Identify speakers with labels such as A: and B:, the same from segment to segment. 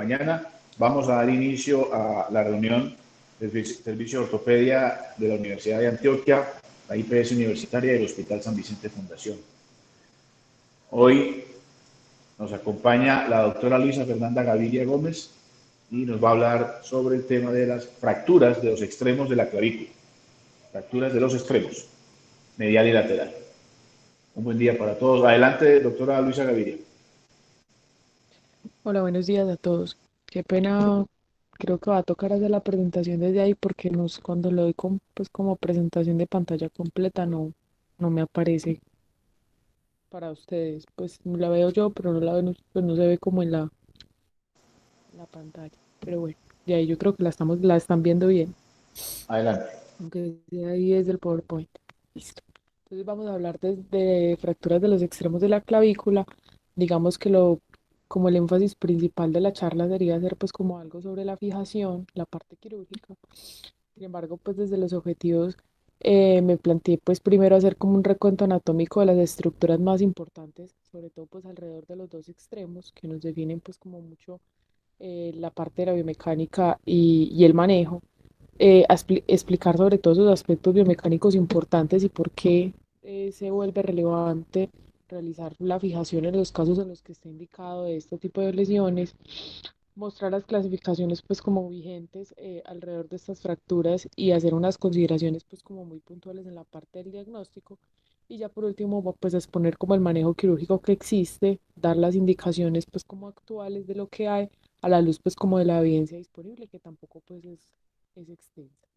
A: mañana. Vamos a dar inicio a la reunión del Servicio de Ortopedia de la Universidad de Antioquia, la IPS Universitaria y el Hospital San Vicente Fundación. Hoy nos acompaña la doctora Luisa Fernanda Gaviria Gómez y nos va a hablar sobre el tema de las fracturas de los extremos de la clavícula. Fracturas de los extremos, medial y lateral. Un buen día para todos. Adelante, doctora Luisa Gaviria.
B: Hola, buenos días a todos. Qué pena, creo que va a tocar hacer la presentación desde ahí porque cuando lo doy pues como presentación de pantalla completa no me aparece para ustedes. Pues la veo yo, pero no la ven, pues no se ve como en la pantalla. Pero bueno, de ahí yo creo que la están viendo bien,
A: Adelante.
B: aunque sea ahí es del PowerPoint. Listo. Entonces vamos a hablar de fracturas de los extremos de la clavícula. Digamos que como el énfasis principal de la charla sería hacer pues como algo sobre la fijación, la parte quirúrgica. Sin embargo, pues desde los objetivos me planteé pues primero hacer como un recuento anatómico de las estructuras más importantes, sobre todo pues alrededor de los dos extremos que nos definen pues como mucho la parte de la biomecánica y el manejo, explicar sobre todos esos aspectos biomecánicos importantes y por qué se vuelve relevante realizar la fijación en los casos en los que está indicado de este tipo de lesiones, mostrar las clasificaciones pues como vigentes alrededor de estas fracturas y hacer unas consideraciones pues como muy puntuales en la parte del diagnóstico. Y ya por último, pues exponer como el manejo quirúrgico que existe, dar las indicaciones pues como actuales de lo que hay a la luz pues como de la evidencia disponible, que tampoco pues es extensa.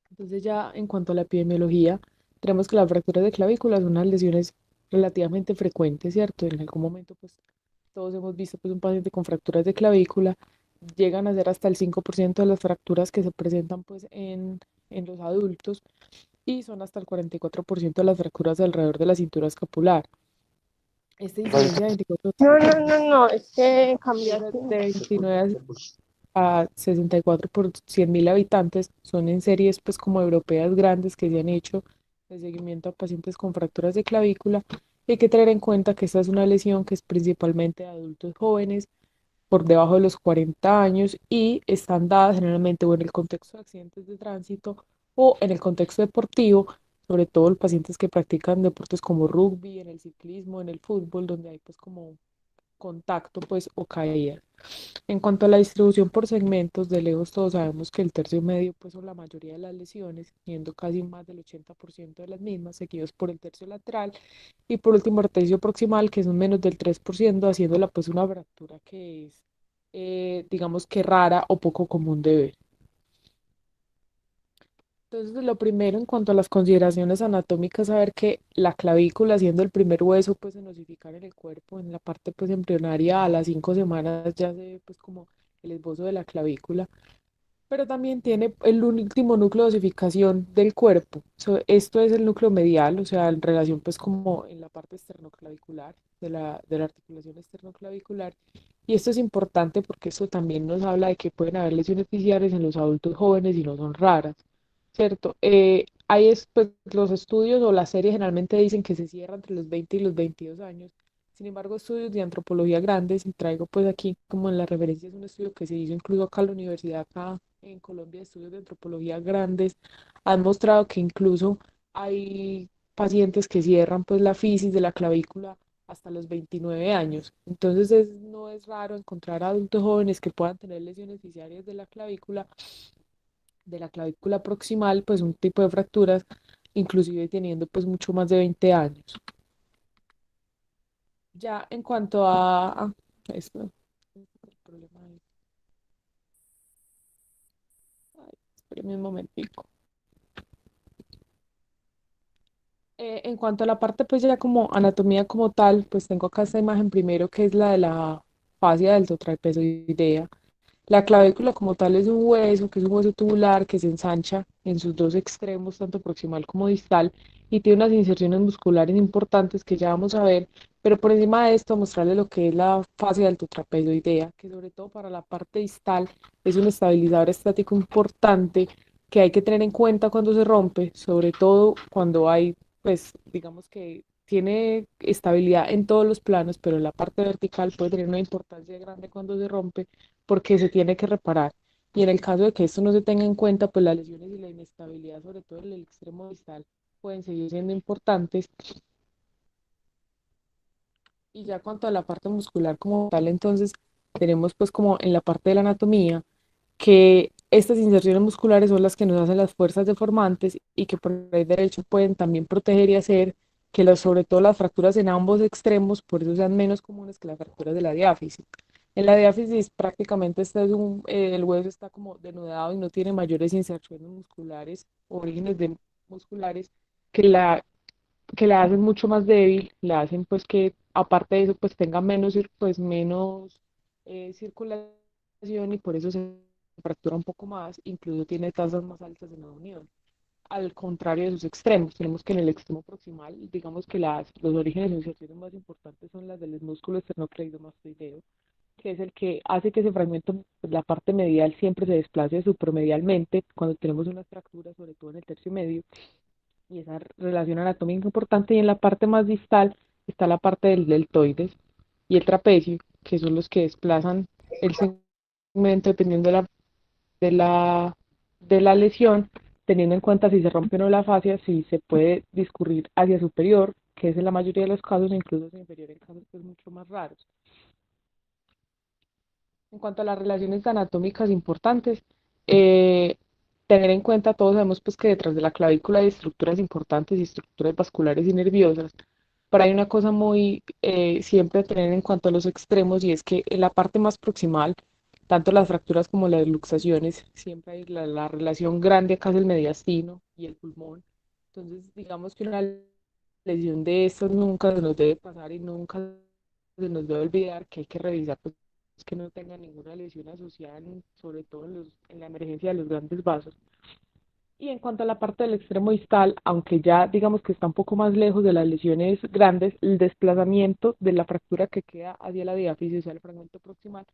B: Entonces ya en cuanto a la epidemiología, tenemos que las fracturas de clavícula son unas lesiones relativamente frecuentes, ¿cierto? En algún momento pues todos hemos visto pues un paciente con fracturas de clavícula, llegan a ser hasta el 5% de las fracturas que se presentan pues en los adultos y son hasta el 44% de las fracturas alrededor de la cintura escapular. Esta incidencia de 24
C: No, es que cambiaste.
B: de 29 a 64 por 100.000 habitantes son en series pues como europeas grandes que se han hecho de seguimiento a pacientes con fracturas de clavícula. Y hay que tener en cuenta que esta es una lesión que es principalmente de adultos jóvenes por debajo de los 40 años y están dadas generalmente o en el contexto de accidentes de tránsito o en el contexto deportivo, sobre todo los pacientes que practican deportes como rugby, en el ciclismo, en el fútbol, donde hay pues como contacto pues o caída. En cuanto a la distribución por segmentos, de lejos todos sabemos que el tercio medio pues son la mayoría de las lesiones, siendo casi más del 80% de las mismas, seguidos por el tercio lateral y por último el tercio proximal, que son menos del 3%, haciéndola pues una fractura que es, digamos que rara o poco común de ver. Entonces, lo primero en cuanto a las consideraciones anatómicas, saber que la clavícula, siendo el primer hueso pues en osificar en el cuerpo, en la parte pues embrionaria a las 5 semanas ya se ve pues como el esbozo de la clavícula, pero también tiene el último núcleo de osificación del cuerpo. Esto es el núcleo medial, o sea, en relación pues como en la parte esternoclavicular, de la articulación esternoclavicular. Y esto es importante porque esto también nos habla de que pueden haber lesiones fisiales en los adultos jóvenes y no son raras, ¿cierto? Pues, los estudios o las series generalmente dicen que se cierra entre los 20 y los 22 años. Sin embargo, estudios de antropología grandes, y traigo pues aquí como en la referencia, es un estudio que se hizo incluso acá en la universidad, acá en Colombia, estudios de antropología grandes, han mostrado que incluso hay pacientes que cierran pues la fisis de la clavícula hasta los 29 años. Entonces no es raro encontrar adultos jóvenes que puedan tener lesiones fisiales de la clavícula proximal, pues un tipo de fracturas, inclusive teniendo pues mucho más de 20 años. Ya en cuanto esto, el problema es, espérame un momentico. En cuanto a la parte pues ya como anatomía como tal, pues tengo acá esta imagen primero que es la de la fascia del tetrapezoidea. La clavícula como tal es un hueso, que es un hueso tubular que se ensancha en sus dos extremos, tanto proximal como distal, y tiene unas inserciones musculares importantes que ya vamos a ver, pero por encima de esto mostrarles lo que es la fascia del tetrapezoidea, que sobre todo para la parte distal es un estabilizador estático importante que hay que tener en cuenta cuando se rompe, sobre todo cuando hay, pues digamos que tiene estabilidad en todos los planos, pero en la parte vertical puede tener una importancia grande cuando se rompe porque se tiene que reparar. Y en el caso de que esto no se tenga en cuenta, pues las lesiones y la inestabilidad, sobre todo en el extremo distal, pueden seguir siendo importantes. Y ya cuanto a la parte muscular como tal, entonces tenemos pues como en la parte de la anatomía que estas inserciones musculares son las que nos hacen las fuerzas deformantes y que por el derecho pueden también proteger y hacer que sobre todo las fracturas en ambos extremos, por eso sean menos comunes que las fracturas de la diáfisis. En la diáfisis prácticamente el hueso está como denudado y no tiene mayores inserciones musculares, orígenes musculares que la hacen mucho más débil, la hacen pues que aparte de eso pues tenga menos circulación y por eso se fractura un poco más, incluso tiene tasas más altas de no unión. Al contrario de sus extremos, tenemos que en el extremo proximal, digamos que los orígenes de inserciones más importantes son las del músculo esternocleidomastoideo, que es el que hace que ese fragmento, la parte medial siempre se desplace supromedialmente cuando tenemos unas fracturas, sobre todo en el tercio medio, y esa relación anatómica importante. Y en la parte más distal está la parte del deltoides y el trapecio, que son los que desplazan el segmento dependiendo de la, de la lesión, teniendo en cuenta si se rompe o no la fascia, si se puede discurrir hacia superior, que es en la mayoría de los casos, e incluso hacia inferior en casos pues, mucho más raros. En cuanto a las relaciones anatómicas importantes, eh, tener en cuenta, todos sabemos pues que detrás de la clavícula hay estructuras importantes y estructuras vasculares y nerviosas, pero hay una cosa muy siempre a tener en cuanto a los extremos y es que en la parte más proximal, tanto las fracturas como las luxaciones, siempre hay la relación grande acá es el mediastino y el pulmón. Entonces, digamos que una lesión de estas nunca se nos debe pasar y nunca se nos debe olvidar que hay que revisar pues, que no tenga ninguna lesión asociada, sobre todo en la emergencia de los grandes vasos. Y en cuanto a la parte del extremo distal, aunque ya digamos que está un poco más lejos de las lesiones grandes, el desplazamiento de la fractura que queda hacia la diáfisis, o sea, el fragmento proximal,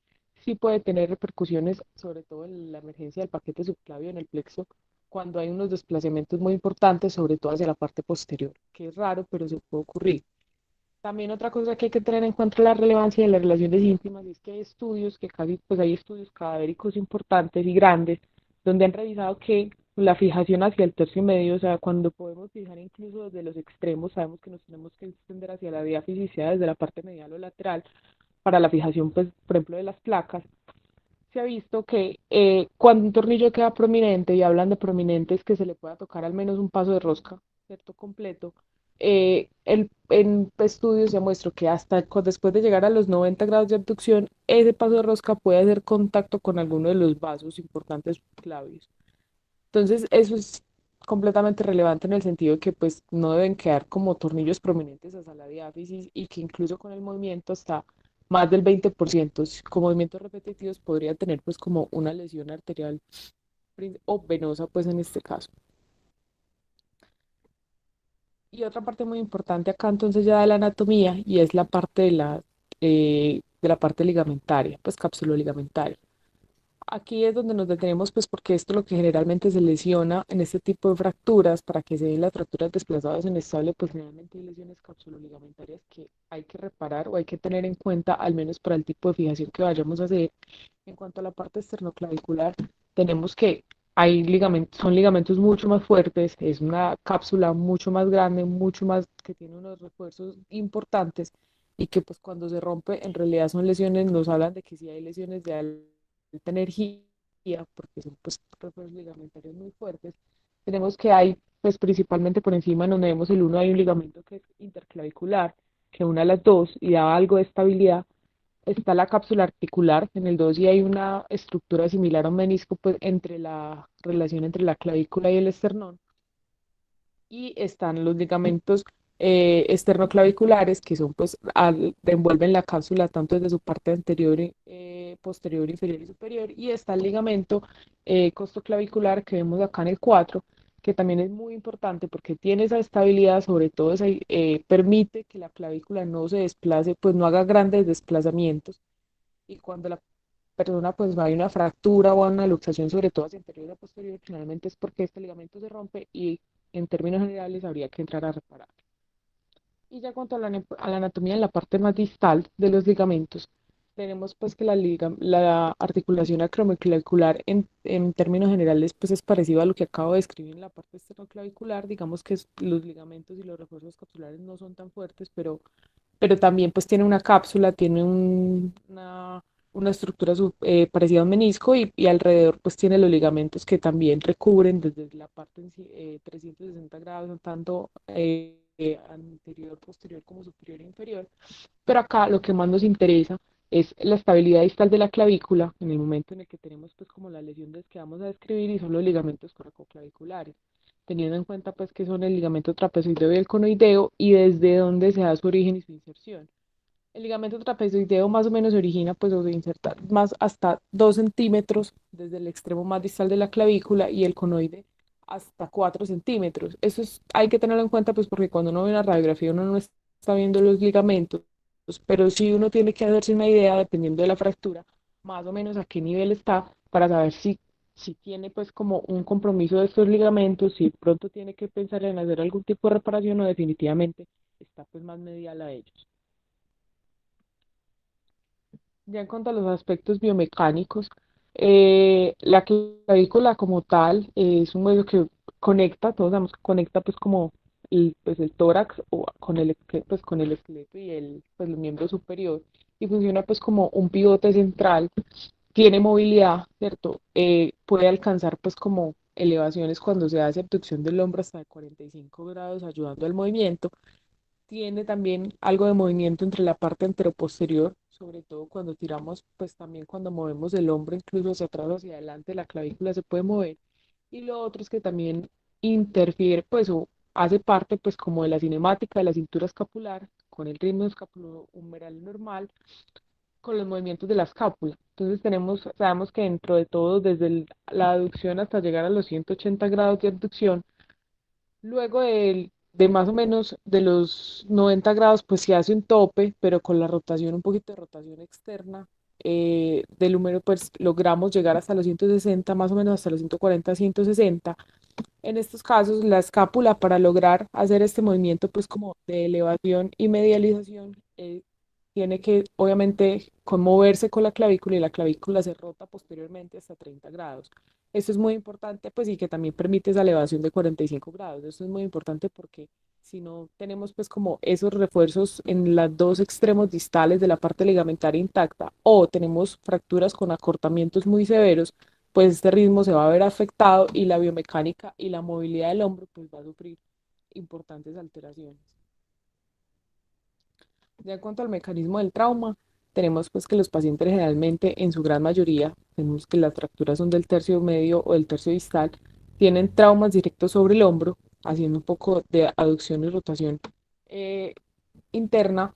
B: sí puede tener repercusiones, sobre todo en la emergencia del paquete subclavio en el plexo, cuando hay unos desplazamientos muy importantes, sobre todo hacia la parte posterior, que es raro, pero se puede ocurrir. También otra cosa que hay que tener en cuenta es la relevancia de las relaciones íntimas, y es que hay estudios, pues hay estudios cadavéricos importantes y grandes, donde han revisado que la fijación hacia el tercio medio, o sea, cuando podemos fijar incluso desde los extremos, sabemos que nos tenemos que extender hacia la diáfisis, sea desde la parte medial o lateral, para la fijación, pues, por ejemplo, de las placas, se ha visto que cuando un tornillo queda prominente, y hablan de prominentes que se le pueda tocar al menos un paso de rosca, ¿cierto? Completo, en estudios se muestra que después de llegar a los 90 grados de abducción, ese paso de rosca puede hacer contacto con alguno de los vasos importantes clavios. Entonces, eso es completamente relevante en el sentido de que pues no deben quedar como tornillos prominentes hasta la diáfisis y que incluso con el movimiento hasta más del 20%, con movimientos repetitivos podría tener pues como una lesión arterial o venosa pues en este caso. Y otra parte muy importante acá entonces ya de la anatomía y es la parte de la parte ligamentaria, pues ligamentaria. Aquí es donde nos detenemos, pues porque esto es lo que generalmente se lesiona en este tipo de fracturas, para que se den las fracturas desplazadas en estable, pues generalmente hay lesiones capsuloligamentarias que hay que reparar o hay que tener en cuenta, al menos para el tipo de fijación que vayamos a hacer. En cuanto a la parte esternoclavicular, tenemos que hay ligamentos, son ligamentos mucho más fuertes, es una cápsula mucho más grande, mucho más, que tiene unos refuerzos importantes y que pues cuando se rompe en realidad son lesiones, nos hablan de que sí hay lesiones de alta energía, porque son pues refuerzos ligamentarios muy fuertes. Tenemos que hay, pues principalmente por encima donde vemos el uno hay un ligamento que es interclavicular, que une a las dos y da algo de estabilidad. Está la cápsula articular, en el 2 y hay una estructura similar a un menisco, pues entre la relación entre la clavícula y el esternón. Y están los ligamentos esternoclaviculares, que son pues envuelven la cápsula tanto desde su parte anterior, posterior, inferior y superior. Y está el ligamento costoclavicular que vemos acá en el 4, que también es muy importante porque tiene esa estabilidad, sobre todo permite que la clavícula no se desplace, pues no haga grandes desplazamientos. Y cuando la persona pues hay una fractura o una luxación, sobre todo hacia anterior o posterior, generalmente es porque este ligamento se rompe y en términos generales habría que entrar a reparar. Y ya cuanto a a la anatomía en la parte más distal de los ligamentos, tenemos pues que la articulación acromioclavicular en términos generales pues es parecido a lo que acabo de describir en la parte esternoclavicular, digamos que los ligamentos y los refuerzos capsulares no son tan fuertes, pero también pues tiene una cápsula, tiene una estructura parecida a un menisco y alrededor pues tiene los ligamentos que también recubren desde la parte en sí, 360 grados, tanto anterior, posterior como superior e inferior. Pero acá lo que más nos interesa es la estabilidad distal de la clavícula en el momento en el que tenemos pues como la lesión que vamos a describir y son los ligamentos coracoclaviculares, teniendo en cuenta pues que son el ligamento trapezoideo y el conoideo y desde dónde se da su origen y su inserción. El ligamento trapezoideo más o menos se origina pues o se inserta más hasta 2 centímetros desde el extremo más distal de la clavícula y el conoide hasta 4 centímetros. Eso es, hay que tenerlo en cuenta pues porque cuando uno ve una radiografía uno no está viendo los ligamentos, pero sí uno tiene que hacerse una idea dependiendo de la fractura, más o menos a qué nivel está para saber si tiene pues como un compromiso de estos ligamentos, si pronto tiene que pensar en hacer algún tipo de reparación o definitivamente está pues más medial a ellos. Ya en cuanto a los aspectos biomecánicos, la clavícula como tal es un hueso que conecta, todos sabemos que conecta pues como pues el tórax o con pues con el esqueleto y pues el miembro superior y funciona pues como un pivote central, tiene movilidad, ¿cierto? Puede alcanzar pues como elevaciones cuando se hace abducción del hombro hasta de 45 grados ayudando al movimiento, tiene también algo de movimiento entre la parte anteroposterior, sobre todo cuando tiramos, pues también cuando movemos el hombro, incluso hacia atrás o hacia adelante, la clavícula se puede mover. Y lo otro es que también interfiere, pues, o hace parte, pues, como de la cinemática de la cintura escapular, con el ritmo escapulohumeral normal, con los movimientos de la escápula. Entonces sabemos que dentro de todo, desde la aducción hasta llegar a los 180 grados de abducción, luego de más o menos de los 90 grados, pues se hace un tope, pero con la rotación, un poquito de rotación externa del húmero, pues logramos llegar hasta los 160, más o menos hasta los 140, 160. En estos casos, la escápula para lograr hacer este movimiento, pues como de elevación y medialización, tiene que obviamente conmoverse con la clavícula y la clavícula se rota posteriormente hasta 30 grados. Esto es muy importante, pues, y que también permite esa elevación de 45 grados. Esto es muy importante porque si no tenemos, pues, como esos refuerzos en los dos extremos distales de la parte ligamentaria intacta o tenemos fracturas con acortamientos muy severos, pues este ritmo se va a ver afectado y la biomecánica y la movilidad del hombro, pues, va a sufrir importantes alteraciones. Ya en cuanto al mecanismo del trauma, tenemos pues que los pacientes generalmente, en su gran mayoría, tenemos que las fracturas son del tercio medio o del tercio distal, tienen traumas directos sobre el hombro, haciendo un poco de aducción y rotación eh, interna,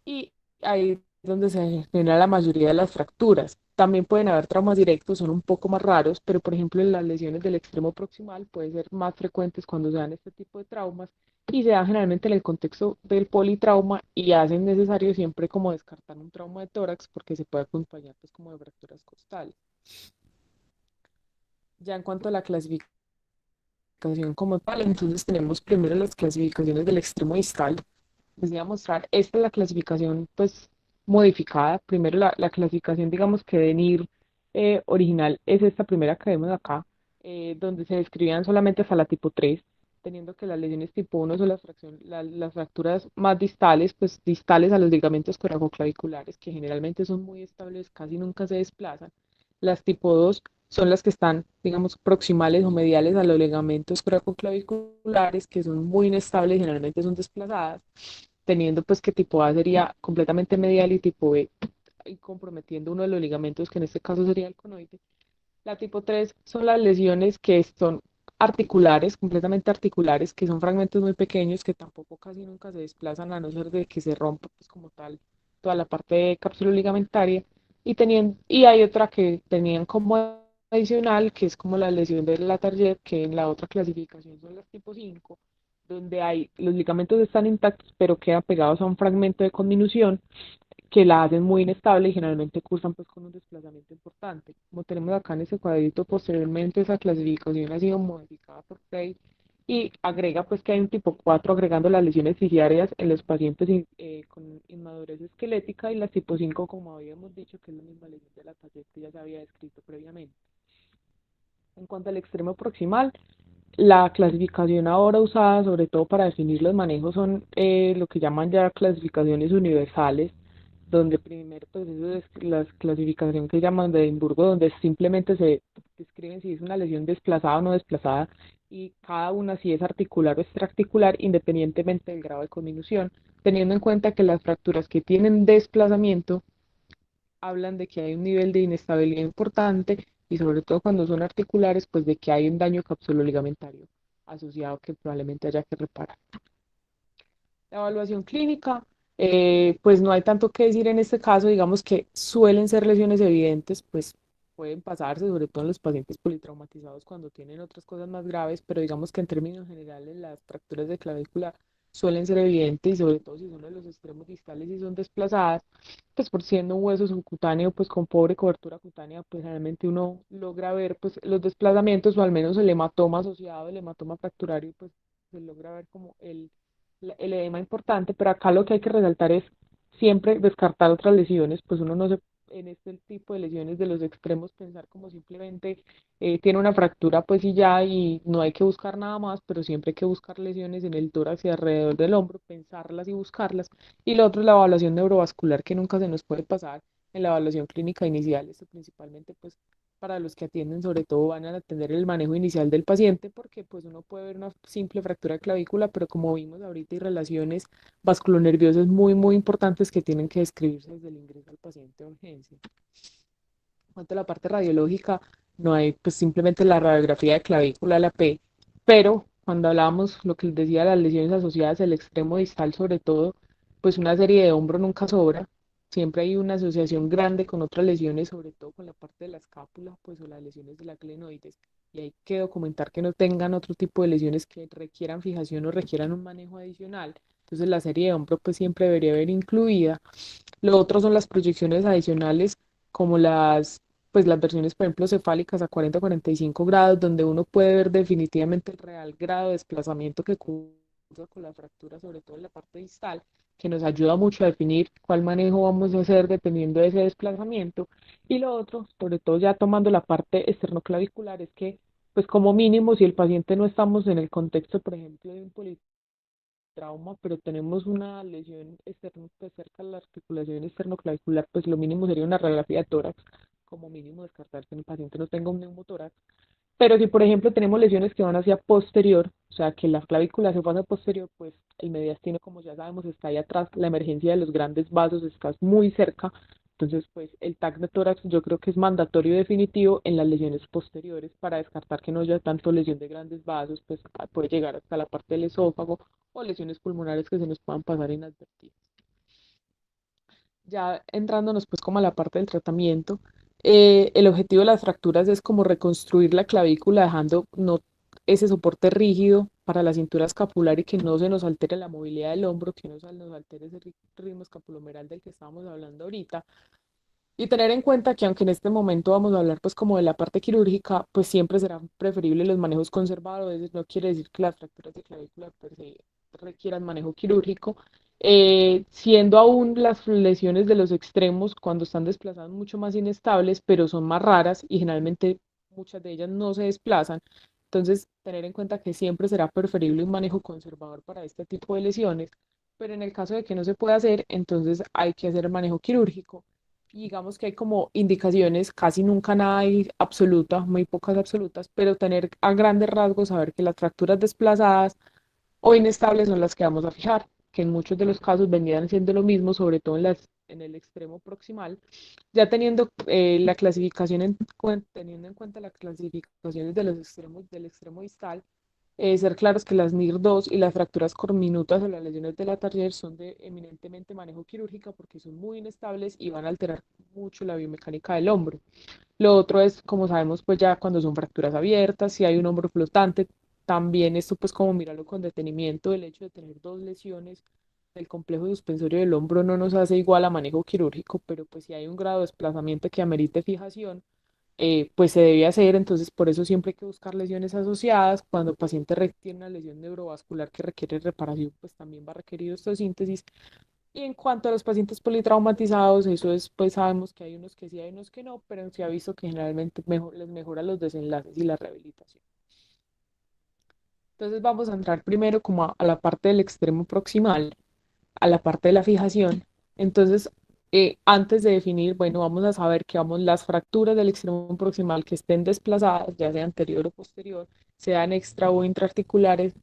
B: y ahí es donde se genera la mayoría de las fracturas. También pueden haber traumas directos, son un poco más raros, pero por ejemplo en las lesiones del extremo proximal pueden ser más frecuentes cuando se dan este tipo de traumas y se dan generalmente en el contexto del politrauma y hacen necesario siempre como descartar un trauma de tórax porque se puede acompañar pues como de fracturas costales. Ya en cuanto a la clasificación como tal, entonces tenemos primero las clasificaciones del extremo distal. Les voy a mostrar, esta es la clasificación pues modificada. Primero la clasificación digamos que de NIR original es esta primera que vemos acá, donde se describían solamente hasta la tipo 3, teniendo que las lesiones tipo 1 son las fracturas más distales, pues distales a los ligamentos coracoclaviculares, que generalmente son muy estables, casi nunca se desplazan. Las tipo 2 son las que están, digamos, proximales o mediales a los ligamentos coracoclaviculares, que son muy inestables, generalmente son desplazadas, teniendo pues que tipo A sería completamente medial y tipo B y comprometiendo uno de los ligamentos, que en este caso sería el conoide. La tipo 3 son las lesiones que son articulares, completamente articulares, que son fragmentos muy pequeños que tampoco casi nunca se desplazan a no ser de que se rompa pues como tal toda la parte de cápsula ligamentaria y hay otra que tenían como adicional, que es como la lesión de la Target, que en la otra clasificación son las tipo 5, donde los ligamentos están intactos pero quedan pegados a un fragmento de conminución que la hacen muy inestable y generalmente cursan pues con un desplazamiento importante. Como tenemos acá en ese cuadrito, posteriormente esa clasificación ha sido modificada por Frey y agrega pues que hay un tipo 4 agregando las lesiones fisiarias en los pacientes con inmadurez esquelética y las tipo 5 como habíamos dicho que es la misma lesión de la tarjeta que ya se había descrito previamente. En cuanto al extremo proximal, la clasificación ahora usada, sobre todo para definir los manejos, son lo que llaman ya clasificaciones universales, donde primero pues eso es la clasificación que llaman de Edimburgo, donde simplemente se describen si es una lesión desplazada o no desplazada, y cada una si es articular o extraarticular, independientemente del grado de conminución, teniendo en cuenta que las fracturas que tienen desplazamiento hablan de que hay un nivel de inestabilidad importante y sobre todo cuando son articulares, pues de que hay un daño capsuloligamentario asociado que probablemente haya que reparar. La evaluación clínica, pues no hay tanto que decir en este caso, digamos que suelen ser lesiones evidentes, pues pueden pasarse, sobre todo en los pacientes politraumatizados cuando tienen otras cosas más graves, pero digamos que en términos generales las fracturas de clavícula suelen ser evidentes y sobre todo si son de los extremos distales y son desplazadas, pues por siendo un hueso subcutáneo, pues con pobre cobertura cutánea, pues realmente uno logra ver pues los desplazamientos o al menos el hematoma asociado, el hematoma fracturario, pues se logra ver como el edema importante, pero acá lo que hay que resaltar es siempre descartar otras lesiones, pues uno no se, en este tipo de lesiones de los extremos, pensar como simplemente tiene una fractura, pues y ya, y no hay que buscar nada más, pero siempre hay que buscar lesiones en el tórax y alrededor del hombro, pensarlas y buscarlas. Y lo otro es la evaluación neurovascular, que nunca se nos puede pasar en la evaluación clínica inicial, esto principalmente pues para los que atienden, sobre todo van a atender el manejo inicial del paciente, porque pues uno puede ver una simple fractura de clavícula, pero como vimos ahorita hay relaciones vasculonerviosas muy importantes que tienen que describirse desde el ingreso al paciente de urgencia. En cuanto a la parte radiológica, no hay pues simplemente la radiografía de clavícula, la P, pero cuando hablábamos, lo que les decía, las lesiones asociadas al extremo distal sobre todo, pues una serie de hombro nunca sobra, siempre hay una asociación grande con otras lesiones, sobre todo con la parte de la escápula, pues o las lesiones de la glenoides, y hay que documentar que no tengan otro tipo de lesiones que requieran fijación o requieran un manejo adicional. Entonces la serie de hombro pues siempre debería haber incluida. Lo otro son las proyecciones adicionales, como pues las versiones, por ejemplo, cefálicas a 40 o 45 grados, donde uno puede ver definitivamente el real grado de desplazamiento que cursa con la fractura, sobre todo en la parte distal, que nos ayuda mucho a definir cuál manejo vamos a hacer dependiendo de ese desplazamiento. Y lo otro, sobre todo ya tomando la parte esternoclavicular, es que, pues como mínimo, si el paciente no estamos en el contexto, por ejemplo, de un trauma, pero tenemos una lesión externa pues, cerca de la articulación esternoclavicular, pues lo mínimo sería una radiografía de tórax, como mínimo descartar que el paciente no tenga un neumotórax. Pero si, por ejemplo, tenemos lesiones que van hacia posterior, o sea, que la clavícula se pasa posterior, pues el mediastino, como ya sabemos, está ahí atrás, la emergencia de los grandes vasos está muy cerca, entonces, pues el TAC de tórax yo creo que es mandatorio y definitivo en las lesiones posteriores para descartar que no haya tanto lesión de grandes vasos, pues puede llegar hasta la parte del esófago o lesiones pulmonares que se nos puedan pasar inadvertidas. Ya entrándonos pues como a la parte del tratamiento, el objetivo de las fracturas es como reconstruir la clavícula dejando no ese soporte rígido para la cintura escapular y que no se nos altere la movilidad del hombro, que no se nos altere ese ritmo escapulomeral del que estábamos hablando ahorita. Y tener en cuenta que aunque en este momento vamos a hablar pues como de la parte quirúrgica, pues siempre serán preferibles los manejos conservadores, no quiere decir que las fracturas de clavícula per se requieran manejo quirúrgico, siendo aún las lesiones de los extremos cuando están desplazadas mucho más inestables, pero son más raras y generalmente muchas de ellas no se desplazan. Entonces, tener en cuenta que siempre será preferible un manejo conservador para este tipo de lesiones, pero en el caso de que no se pueda hacer, entonces hay que hacer el manejo quirúrgico y digamos que hay como indicaciones, casi nunca nada hay absoluta, muy pocas absolutas, pero tener a grandes rasgos, saber que las fracturas desplazadas o inestables son las que vamos a fijar, que en muchos de los casos venían siendo lo mismo, sobre todo en el extremo proximal, ya teniendo la clasificación teniendo en cuenta las clasificaciones de los extremos del extremo distal, ser claros que las NIR2 y las fracturas corminutas o las lesiones de la Target son de eminentemente manejo quirúrgico porque son muy inestables y van a alterar mucho la biomecánica del hombro. Lo otro es, como sabemos, pues ya cuando son fracturas abiertas, si hay un hombro flotante, también esto pues como mirarlo con detenimiento, el hecho de tener dos lesiones del complejo suspensorio del hombro no nos hace igual a manejo quirúrgico, pero pues si hay un grado de desplazamiento que amerite fijación, pues se debe hacer. Entonces por eso siempre hay que buscar lesiones asociadas. Cuando el paciente tiene una lesión neurovascular que requiere reparación, pues también va a requerir osteosíntesis. Y en cuanto a los pacientes politraumatizados, eso es, pues sabemos que hay unos que sí, hay unos que no, pero se ha visto que generalmente les mejora los desenlaces y la rehabilitación. Entonces vamos a entrar primero como a la parte del extremo proximal, a la parte de la fijación. Entonces, antes de definir, bueno, vamos a saber que vamos las fracturas del extremo proximal que estén desplazadas, ya sea anterior o posterior, sean extra o intraarticulares,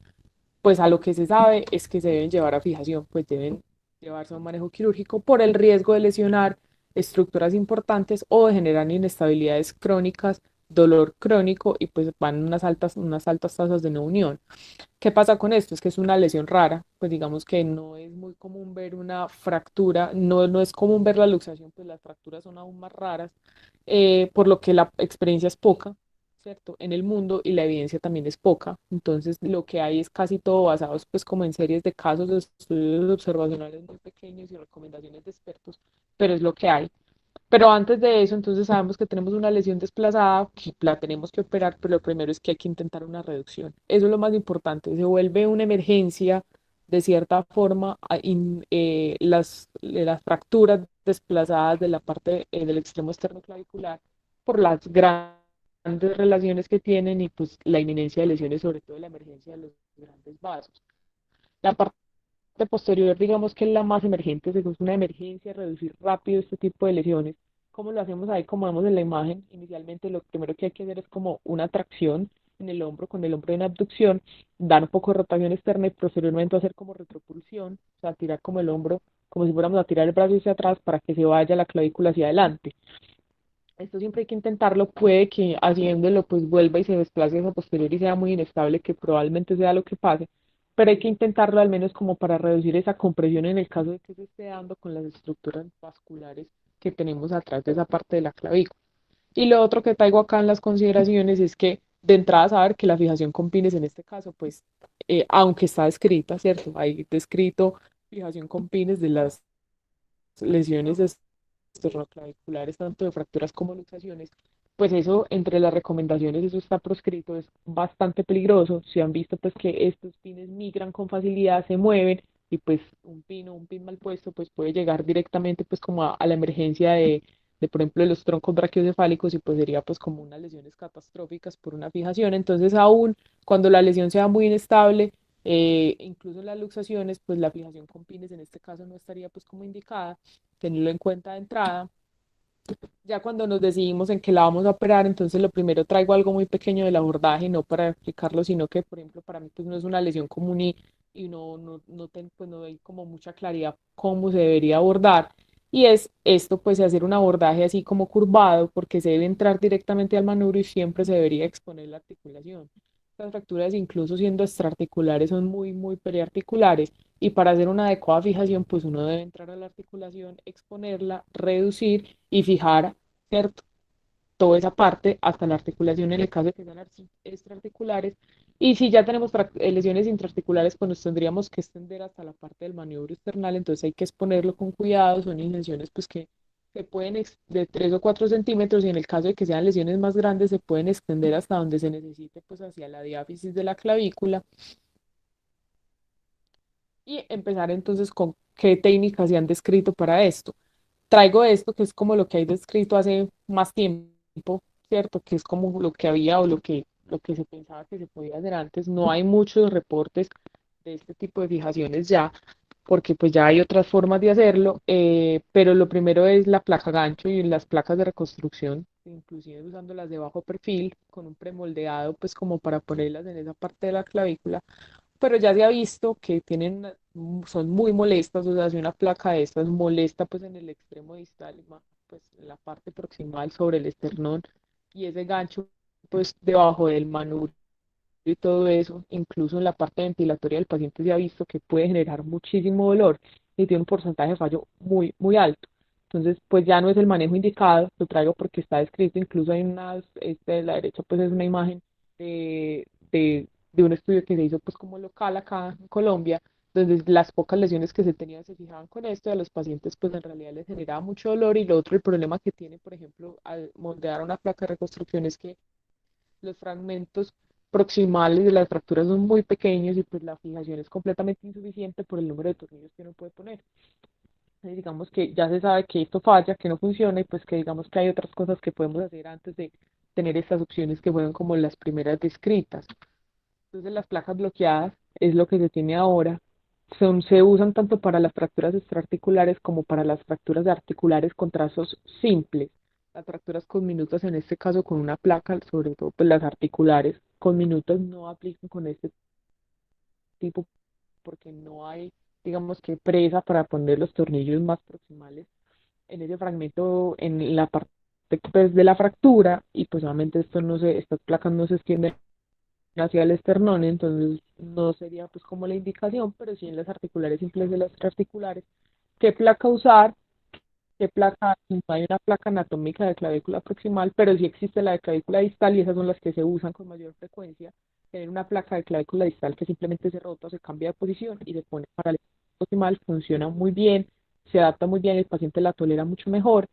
B: pues a lo que se sabe es que se deben llevar a fijación, pues deben llevarse a un manejo quirúrgico por el riesgo de lesionar estructuras importantes o de generar inestabilidades crónicas, dolor crónico y pues van unas altas tasas de no unión. ¿Qué pasa con esto? Es que es una lesión rara, pues digamos que no es muy común ver una fractura, no es común ver la luxación, pues las fracturas son aún más raras, por lo que la experiencia es poca, ¿cierto? En el mundo y la evidencia también es poca. Entonces lo que hay es casi todo basado pues como en series de casos de estudios observacionales muy pequeños y recomendaciones de expertos, pero es lo que hay. Pero antes de eso, entonces sabemos que tenemos una lesión desplazada, que la tenemos que operar, pero lo primero es que hay que intentar una reducción. Eso es lo más importante. Se vuelve una emergencia, de cierta forma, las fracturas desplazadas de la parte del extremo externo clavicular por las grandes relaciones que tienen y pues la inminencia de lesiones, sobre todo la emergencia de los grandes vasos. La parte posterior, digamos que es la más emergente, es una emergencia, reducir rápido este tipo de lesiones. ¿Cómo lo hacemos ahí? Como vemos en la imagen, inicialmente lo primero que hay que hacer es como una tracción en el hombro, con el hombro en abducción, dar un poco de rotación externa y posteriormente hacer como retropulsión, o sea, tirar como el hombro, como si fuéramos a tirar el brazo hacia atrás para que se vaya la clavícula hacia adelante. Esto siempre hay que intentarlo, puede que haciéndolo pues vuelva y se desplace hacia posterior y sea muy inestable, que probablemente sea lo que pase, pero hay que intentarlo al menos como para reducir esa compresión en el caso de que se esté dando con las estructuras vasculares que tenemos atrás de esa parte de la clavícula. Y lo otro que traigo acá en las consideraciones es que de entrada saber que la fijación con pines en este caso, pues, aunque está descrita, ¿cierto? Hay descrito fijación con pines de las lesiones esternoclaviculares, tanto de fracturas como luxaciones, pues eso entre las recomendaciones, eso está proscrito, es bastante peligroso. Se han visto pues que estos pines migran con facilidad, se mueven y pues un pin mal puesto, pues puede llegar directamente pues como a la emergencia por ejemplo, de los troncos brachiocefálicos y pues sería pues como unas lesiones catastróficas por una fijación. Entonces aún cuando la lesión sea muy inestable, incluso en las luxaciones, pues la fijación con pines en este caso no estaría pues como indicada, tenerlo en cuenta de entrada. Ya cuando nos decidimos en que la vamos a operar, entonces lo primero traigo algo muy pequeño del abordaje, no para explicarlo, sino que, por ejemplo, para mí pues no es una lesión común y pues no hay como mucha claridad cómo se debería abordar. Y es esto, pues hacer un abordaje así como curvado, porque se debe entrar directamente al manubrio y siempre se debería exponer la articulación. Las fracturas, incluso siendo extraarticulares, son muy periarticulares. Y para hacer una adecuada fijación, pues uno debe entrar a la articulación, exponerla, reducir y fijar, ¿cierto? Toda esa parte hasta la articulación en el caso de que sean extraarticulares. Y si ya tenemos lesiones intraarticulares, pues nos tendríamos que extender hasta la parte del maniobro external, entonces hay que exponerlo con cuidado, son lesiones pues que se pueden de 3 o 4 centímetros y en el caso de que sean lesiones más grandes se pueden extender hasta donde se necesite, pues hacia la diáfisis de la clavícula y empezar entonces con qué técnicas se han descrito para esto. Traigo esto que es como lo que hay descrito hace más tiempo, ¿cierto? Que es como lo que había o lo que se pensaba que se podía hacer antes. No hay muchos reportes de este tipo de fijaciones ya, porque pues ya hay otras formas de hacerlo, pero lo primero es la placa gancho y las placas de reconstrucción, inclusive usando las de bajo perfil, con un premoldeado, pues como para ponerlas en esa parte de la clavícula, pero ya se ha visto que son muy molestas, o sea, si una placa de estas molesta pues en el extremo distal, pues en la parte proximal sobre el esternón y ese gancho pues debajo del manubrio y todo eso, incluso en la parte ventilatoria del paciente se ha visto que puede generar muchísimo dolor y tiene un porcentaje de fallo muy alto. Entonces, pues ya no es el manejo indicado, lo traigo porque está descrito, incluso hay de la derecha pues es una imagen de un estudio que se hizo pues como local acá en Colombia, Entonces, las pocas lesiones que se tenían se fijaban con esto y a los pacientes pues en realidad les generaba mucho dolor y lo otro, el problema que tiene, por ejemplo, al moldear una placa de reconstrucción es que los fragmentos proximales de las fracturas son muy pequeños y pues la fijación es completamente insuficiente por el número de tornillos que uno puede poner. Entonces, digamos que ya se sabe que esto falla, que no funciona y pues que digamos que hay otras cosas que podemos hacer antes de tener estas opciones que fueron como las primeras descritas. Entonces las placas bloqueadas es lo que se tiene ahora. Se usan tanto para las fracturas extraarticulares como para las fracturas articulares con trazos simples. Las fracturas con minutos, en este caso con una placa, sobre todo pues las articulares con minutos no aplican con este tipo porque no hay, digamos que presa para poner los tornillos más proximales en ese fragmento, en la parte pues, de la fractura, y pues obviamente estas placas no se extienden hacia el esternón, entonces no sería pues como la indicación, pero sí en las articulares simples de las articulares. ¿Qué placa usar? ¿Qué placa? No hay una placa anatómica de clavícula proximal, pero sí existe la de clavícula distal y esas son las que se usan con mayor frecuencia. Tener una placa de clavícula distal que simplemente se rota, se cambia de posición y se pone para el proximal, funciona muy bien, se adapta muy bien, el paciente la tolera mucho mejor.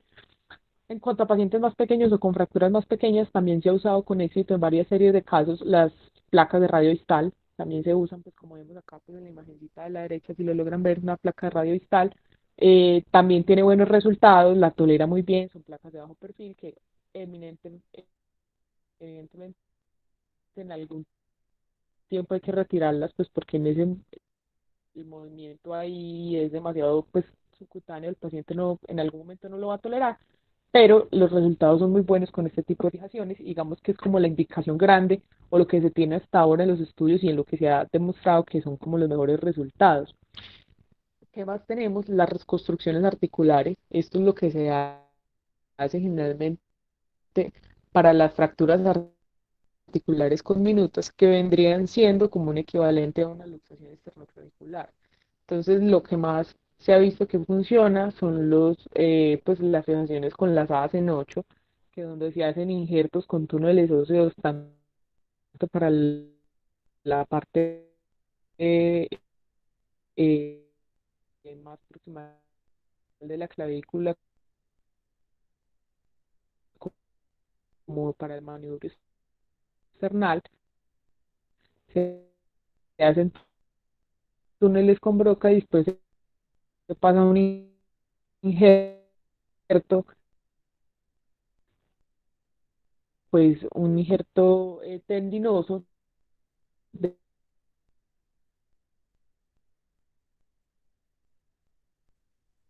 B: En cuanto a pacientes más pequeños o con fracturas más pequeñas, también se ha usado con éxito en varias series de casos las placas de radio distal. También se usan, pues como vemos acá pues, en la imagencita de la derecha, si lo logran ver, una placa de radio distal. También tiene buenos resultados, la tolera muy bien, son placas de bajo perfil que evidentemente en algún tiempo hay que retirarlas, pues porque en ese el movimiento ahí es demasiado pues subcutáneo, el paciente no, en algún momento no lo va a tolerar, pero los resultados son muy buenos con este tipo de fijaciones, y digamos que es como la indicación grande o lo que se tiene hasta ahora en los estudios y en lo que se ha demostrado que son como los mejores resultados. ¿Qué más tenemos? Las reconstrucciones articulares. Esto es lo que hace generalmente para las fracturas articulares con minutos, que vendrían siendo como un equivalente a una luxación esternoclavicular. Entonces, lo que más se ha visto que funciona son pues, las fijaciones con las en 8, que donde se hacen injertos con túneles óseos tanto para la parte eh, eh, más proximal de la clavícula como para el manubrio external. Se hacen túneles con broca y después se pasa un injerto, pues un injerto tendinoso de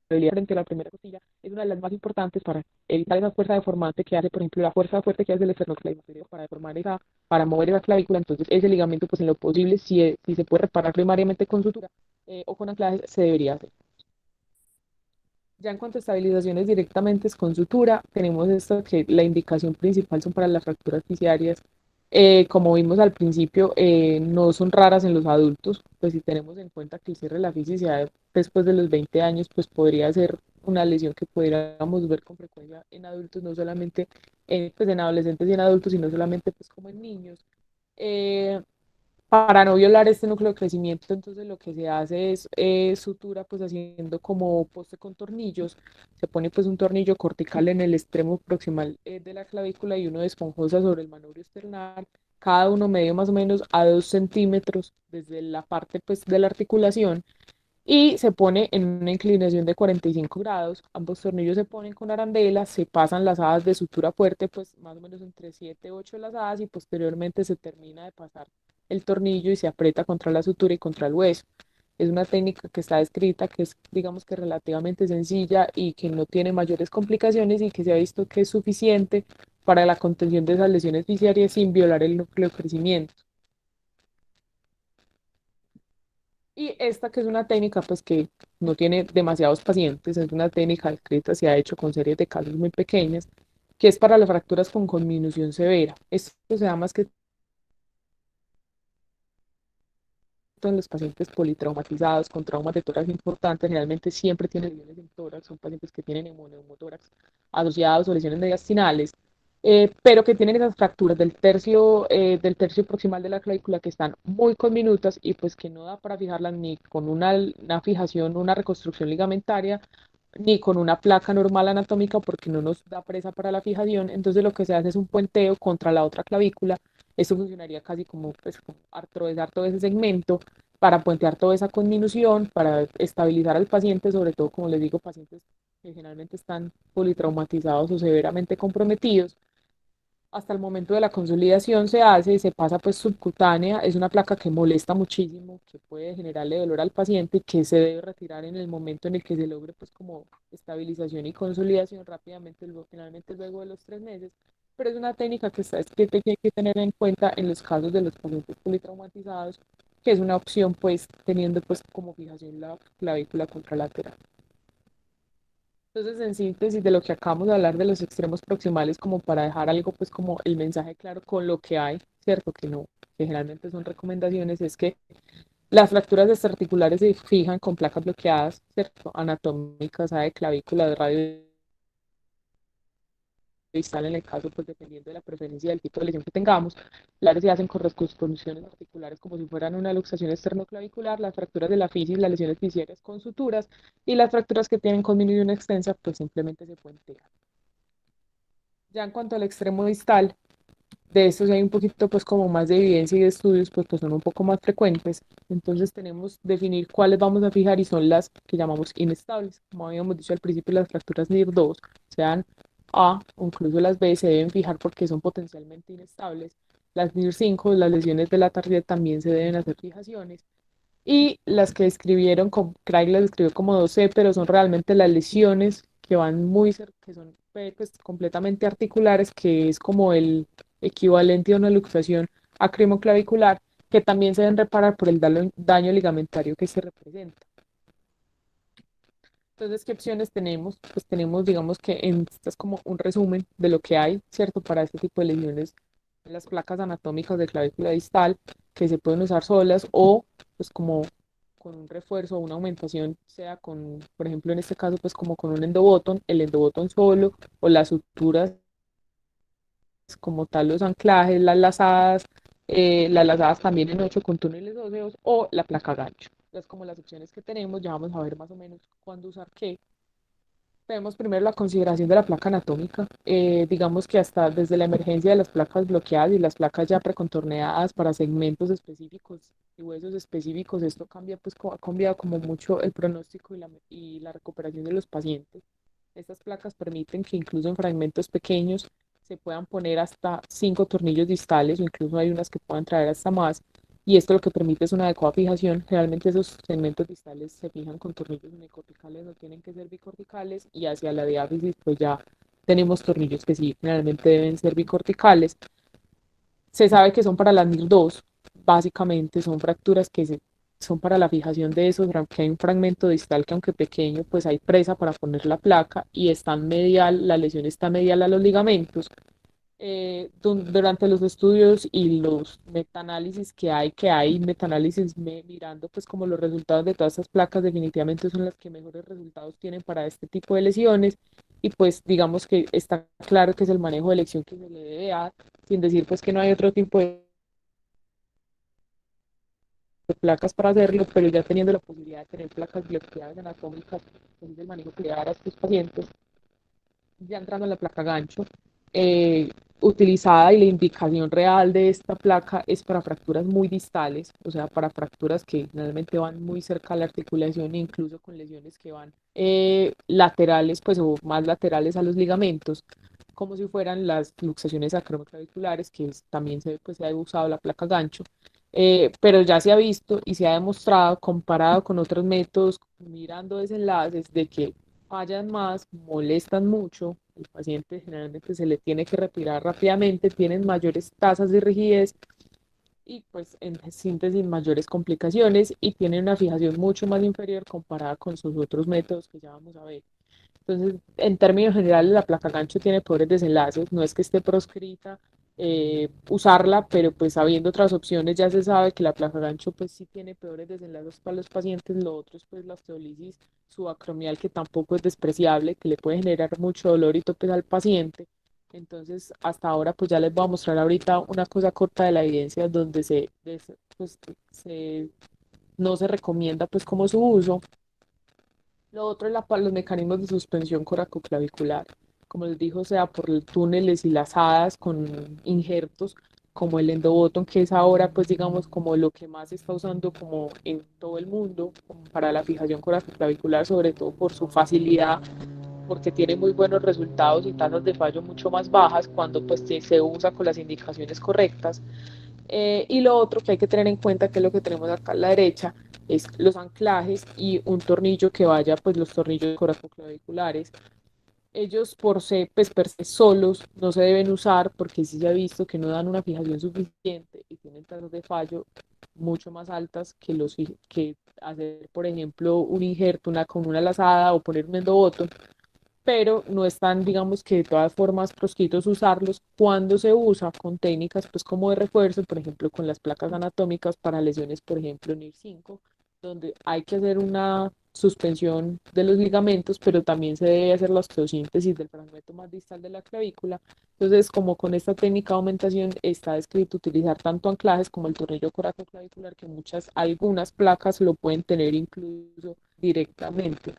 B: frente a la primera costilla. Es una de las más importantes para evitar esa fuerza deformante que hace, por ejemplo, la fuerza fuerte que hace el esternocleidomastoideo para deformar para mover esa clavícula. Entonces, ese ligamento, pues en lo posible, si se puede reparar primariamente con sutura o con anclajes, se debería hacer. Ya en cuanto a estabilizaciones directamente con sutura, tenemos esto que la indicación principal son para las fracturas fisiarias. Como vimos al principio, no son raras en los adultos, pues si tenemos en cuenta que el cierre de la fisis ya después de los 20 años, pues podría ser una lesión que pudiéramos ver con frecuencia en adultos, no solamente pues en adolescentes y en adultos, sino solamente pues como en niños. Eh, para no violar este núcleo de crecimiento, entonces lo que se hace es sutura, pues haciendo como poste con tornillos. Se pone pues un tornillo cortical en el extremo proximal de la clavícula y uno de esponjosa sobre el manubrio esternal, cada uno medio más o menos a 2 centímetros desde la parte pues de la articulación, y se pone en una inclinación de 45 grados. Ambos tornillos se ponen con arandela, se pasan lazadas de sutura fuerte, pues más o menos entre 7 y 8 lazadas, y posteriormente se termina de pasar el tornillo y se aprieta contra la sutura y contra el hueso. Es una técnica que está descrita, que es, digamos que relativamente sencilla y que no tiene mayores complicaciones y que se ha visto que es suficiente para la contención de esas lesiones fisiarias sin violar el núcleo de crecimiento. Y esta que es una técnica pues que no tiene demasiados pacientes, es una técnica descrita, se ha hecho con series de casos muy pequeñas, que es para las fracturas con conminución severa. Esto se da más que en los pacientes politraumatizados con traumas de tórax importantes, generalmente siempre tienen lesiones en tórax, son pacientes que tienen neumotórax asociados o lesiones mediastinales. pero que tienen esas fracturas del tercio proximal de la clavícula que están muy conminutas y pues que no da para fijarlas ni con una fijación, una reconstrucción ligamentaria, ni con una placa normal anatómica porque no nos da presa para la fijación. Entonces lo que se hace es un puenteo contra la otra clavícula. Esto funcionaría casi como, pues, como artrodear todo ese segmento para puentear toda esa conminución, para estabilizar al paciente, sobre todo, como les digo, pacientes que generalmente están politraumatizados o severamente comprometidos. Hasta el momento de la consolidación se hace y se pasa pues subcutánea. Es una placa que molesta muchísimo, que puede generarle dolor al paciente y que se debe retirar en el momento en el que se logre pues como estabilización y consolidación rápidamente, luego, finalmente luego de los 3 meses. Pero es una técnica que hay que tener en cuenta en los casos de los pacientes politraumatizados, que es una opción pues teniendo pues como fijación la clavícula contralateral. Entonces, en síntesis de lo que acabamos de hablar de los extremos proximales, como para dejar algo, pues como el mensaje claro con lo que hay, ¿cierto? Que no, que generalmente son recomendaciones, es que las fracturas desarticulares se fijan con placas bloqueadas, ¿cierto? Anatómicas, de clavícula, de radio distal en el caso, pues dependiendo de la preferencia del tipo de lesión que tengamos. Las se hacen con reconstrucciones articulares como si fueran una luxación esternoclavicular, las fracturas de la fisis, las lesiones fisiales con suturas y las fracturas que tienen conminución extensa, pues simplemente se puentean. Ya en cuanto al extremo distal, de estos hay un poquito pues como más de evidencia y de estudios pues que son un poco más frecuentes. Entonces tenemos definir cuáles vamos a fijar y son las que llamamos inestables. Como habíamos dicho al principio, las fracturas NIR2, sean A o incluso las B, se deben fijar porque son potencialmente inestables. Las NIR5, las lesiones de la tardieta también se deben hacer fijaciones. Y las que describieron, Craig las describió como 2C, pero son realmente las lesiones que van muy cerca, que son pues, completamente articulares, que es como el equivalente a una luxación acrimoclavicular, que también se deben reparar por el daño ligamentario que se representa. Entonces, ¿qué opciones tenemos? Pues tenemos, digamos que esta es como un resumen de lo que hay, ¿cierto? Para este tipo de lesiones, las placas anatómicas de clavícula distal, que se pueden usar solas o pues como con un refuerzo o una aumentación, sea con, por ejemplo, en este caso, pues como con un endobotón, el endobotón solo o las suturas como tal, los anclajes, las lazadas también en 8 con túneles óseos o la placa gancho. Entonces, como las opciones que tenemos, ya vamos a ver más o menos cuándo usar qué. Vemos primero la consideración de la placa anatómica. Digamos que hasta desde la emergencia de las placas bloqueadas y las placas ya precontorneadas para segmentos específicos y huesos específicos, esto cambia, pues ha cambiado como mucho el pronóstico y la recuperación de los pacientes. Estas placas permiten que incluso en fragmentos pequeños se puedan poner hasta 5 tornillos distales o incluso hay unas que puedan traer hasta más. Y esto lo que permite es una adecuada fijación. Realmente esos segmentos distales se fijan con tornillos unicorticales, no tienen que ser bicorticales. Y hacia la diáfisis pues ya tenemos tornillos que sí, generalmente deben ser bicorticales. Se sabe que son para las NIR2, básicamente son fracturas son para la fijación de esos, que hay un fragmento distal que aunque pequeño, pues hay presa para poner la placa y la lesión está medial a los ligamentos. Durante los estudios y los metaanálisis que hay metaanálisis mirando pues como los resultados de todas estas placas definitivamente son las que mejores resultados tienen para este tipo de lesiones y pues digamos que está claro que es el manejo de elección que se le debe dar, sin decir pues que no hay otro tipo de placas para hacerlo, pero ya teniendo la posibilidad de tener placas bloqueadas anatómicas, pues es el manejo que le da a estos pacientes. Ya entrando en la placa gancho, eh, utilizada y la indicación real de esta placa es para fracturas muy distales, o sea, para fracturas que generalmente van muy cerca a la articulación e incluso con lesiones que van laterales, pues o más laterales a los ligamentos, como si fueran las luxaciones acromoclaviculares, que también pues, se ha usado la placa gancho. Pero ya se ha visto y se ha demostrado, comparado con otros métodos, mirando desenlaces, de que fallan más, molestan mucho, el paciente generalmente se le tiene que retirar rápidamente, tienen mayores tasas de rigidez y pues en síntesis mayores complicaciones y tienen una fijación mucho más inferior comparada con sus otros métodos que ya vamos a ver. Entonces, en términos generales, la placa gancho tiene peores desenlaces, no es que esté proscrita usarla, pero pues habiendo otras opciones ya se sabe que la placa gancho pues sí tiene peores desenlaces para los pacientes, lo otro es pues la osteolisis subacromial que tampoco es despreciable, que le puede generar mucho dolor y topes al paciente, Entonces, hasta ahora, pues ya les voy a mostrar ahorita una cosa corta de la evidencia donde pues, no se recomienda pues como su uso. Lo otro es los mecanismos de suspensión coracoclavicular. Como les dijo, sea por túneles y lazadas con injertos, como el endoboton, que es ahora, pues digamos, como lo que más se está usando como en todo el mundo como para la fijación coracoclavicular, sobre todo por su facilidad, porque tiene muy buenos resultados y tasas de fallo mucho más bajas cuando pues se usa con las indicaciones correctas. Y lo otro que hay que tener en cuenta, que es lo que tenemos acá a la derecha, es los anclajes y un tornillo que vaya, pues los tornillos coracoclaviculares. Ellos pues, per se solos no se deben usar porque sí se ha visto que no dan una fijación suficiente y tienen tasas de fallo mucho más altas que hacer, por ejemplo, un injerto con una lazada o poner un endoboton, pero no están, digamos que de todas formas proscritos usarlos cuando se usa con técnicas pues como de refuerzo, por ejemplo con las placas anatómicas para lesiones, por ejemplo en NIR5, donde hay que hacer una suspensión de los ligamentos, pero también se debe hacer la osteosíntesis del fragmento más distal de la clavícula. Entonces, como con esta técnica de aumentación está descrito utilizar tanto anclajes como el tornillo coracoclavicular, que algunas placas lo pueden tener incluso directamente.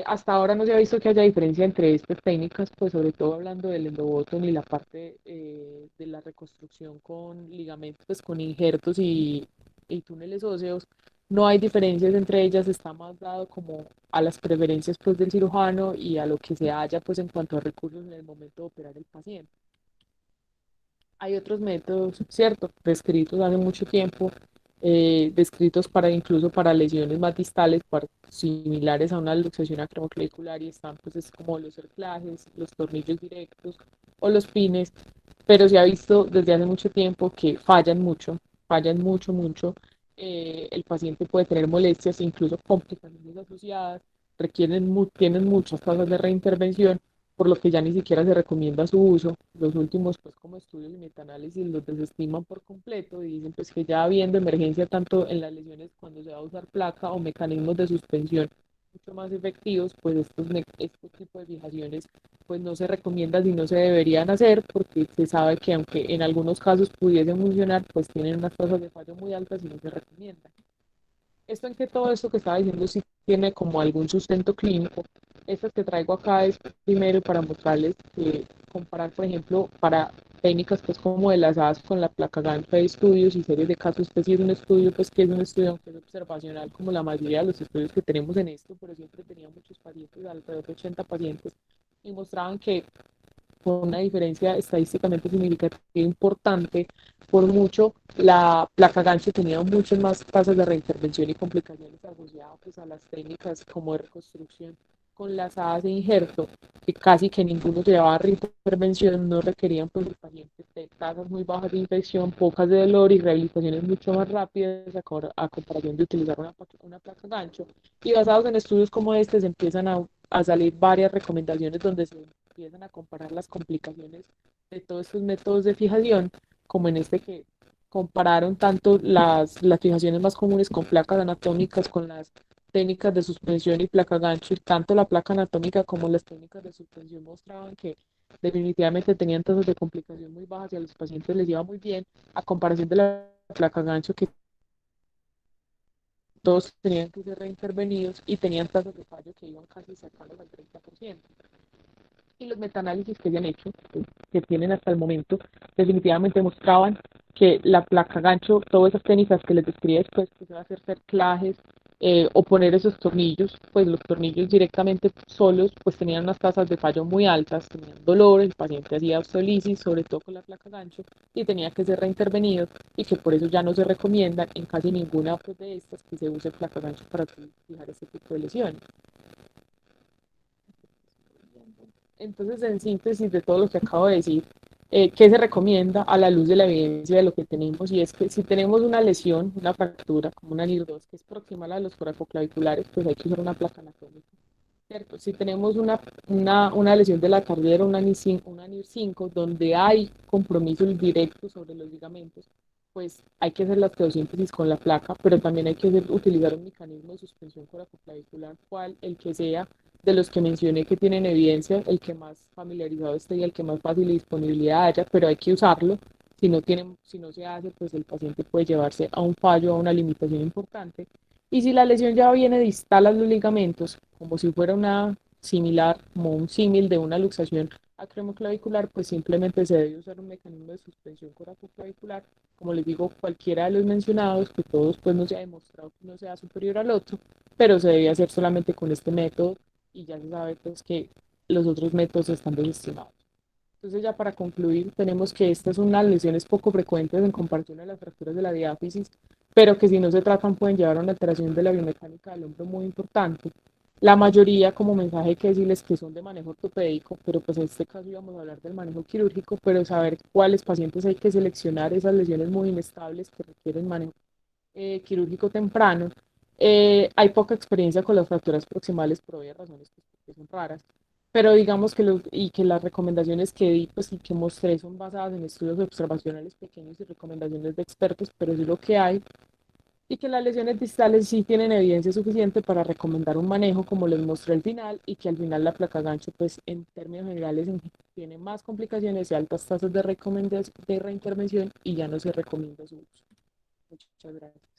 B: Hasta ahora no se ha visto que haya diferencia entre estas técnicas, pues sobre todo hablando del endoboton y la parte de la reconstrucción con ligamentos, pues con injertos y túneles óseos. No hay diferencias entre ellas, está más dado como a las preferencias pues del cirujano y a lo que se haya pues en cuanto a recursos en el momento de operar el paciente. Hay otros métodos, ¿cierto? Descritos hace mucho tiempo, descritos para incluso para lesiones más distales, similares a una luxación acromoclavicular, y están pues es como los cerclajes, los tornillos directos o los pines, pero se ha visto desde hace mucho tiempo que fallan mucho, mucho. El paciente puede tener molestias, incluso complicaciones asociadas, tienen muchas tasas de reintervención, por lo que ya ni siquiera se recomienda su uso. Los últimos, pues como estudios y metaanálisis los desestiman por completo y dicen pues que ya habiendo emergencia tanto en las lesiones cuando se va a usar placa o mecanismos de suspensión mucho más efectivos, pues estos tipos de fijaciones pues no se recomiendan y no se deberían hacer porque se sabe que aunque en algunos casos pudiesen funcionar, pues tienen unas tasas de fallo muy altas y no se recomiendan. Esto en que todo esto que estaba diciendo sí tiene como algún sustento clínico. Estas que traigo acá es primero para mostrarles que comparar, por ejemplo, para técnicas pues como de las AS con la placa gancho de estudios y series de casos. Este sí es un estudio pues que es un estudio que es observacional como la mayoría de los estudios que tenemos en esto, pero siempre tenía muchos pacientes, alrededor de 80 pacientes, y mostraban que con una diferencia estadísticamente significativa importante, por mucho, la placa gancho tenía muchas más tasas de reintervención y complicaciones asociadas pues, a las técnicas como de reconstrucción con las hadas de injerto, que casi que ninguno llevaba reintervención, no requerían pues, los pacientes de tasas muy bajas de infección, pocas de dolor y rehabilitaciones mucho más rápidas a comparación de utilizar una placa gancho. Y basados en estudios como este, se empiezan a salir varias recomendaciones donde se empiezan a comparar las complicaciones de todos estos métodos de fijación, como en este que compararon tanto las fijaciones más comunes con placas anatómicas, con las técnicas de suspensión y placa gancho, y tanto la placa anatómica como las técnicas de suspensión mostraban que definitivamente tenían tasas de complicación muy bajas y a los pacientes les iba muy bien, a comparación de la placa gancho que todos tenían que ser reintervenidos y tenían tasas de fallo que iban casi cercanos al 30%. Y los metaanálisis que se han hecho, que tienen hasta el momento, definitivamente mostraban que la placa gancho, todas esas técnicas que les describí después, que se va a hacer cerclajes o poner esos tornillos, pues los tornillos directamente solos, pues tenían unas tasas de fallo muy altas, tenían dolor, el paciente hacía osteolisis, sobre todo con la placa gancho, y tenía que ser reintervenido, y que por eso ya no se recomiendan en casi ninguna pues, de estas que se use placa gancho para fijar este tipo de lesiones. Entonces, en síntesis de todo lo que acabo de decir, ¿qué se recomienda a la luz de la evidencia de lo que tenemos? Y es que si tenemos una lesión, una fractura, como una NIR2, que es proximal a los coracoclaviculares, pues hay que usar una placa anatómica, ¿cierto? Si tenemos una lesión de la cardiera, una NIR5, donde hay compromiso directo sobre los ligamentos, pues hay que hacer la osteosíntesis con la placa, pero también hay que utilizar un mecanismo de suspensión coracoclavicular, cual el que sea de los que mencioné que tienen evidencia, el que más familiarizado esté y el que más fácil y disponibilidad haya, pero hay que usarlo. Si no se hace, pues el paciente puede llevarse a un fallo, a una limitación importante. Y si la lesión ya viene distal a los ligamentos, como si fuera una similar, como un símil de una luxación acromoclavicular, pues simplemente se debe usar un mecanismo de suspensión coracoclavicular, como les digo, cualquiera de los mencionados, que todos pues no se ha demostrado que uno sea superior al otro, pero se debe hacer solamente con este método y ya se sabe pues que los otros métodos están desestimados. Entonces ya para concluir, tenemos que estas son unas lesiones poco frecuentes en comparación a las fracturas de la diáfisis, pero que si no se tratan pueden llevar a una alteración de la biomecánica del hombro muy importante. La mayoría, como mensaje, hay que decirles que son de manejo ortopédico, pero pues en este caso íbamos a hablar del manejo quirúrgico, pero saber cuáles pacientes hay que seleccionar, esas lesiones muy inestables que requieren manejo quirúrgico temprano. Hay poca experiencia con las fracturas proximales por obvias razones pues, porque son raras, pero digamos que, y que las recomendaciones que di pues, y que mostré son basadas en estudios observacionales pequeños y recomendaciones de expertos, pero es lo que hay, y que las lesiones distales sí tienen evidencia suficiente para recomendar un manejo como les mostré al final, y que al final la placa gancho pues en términos generales tiene más complicaciones y altas tasas de reintervención y ya no se recomienda su uso. Muchas gracias.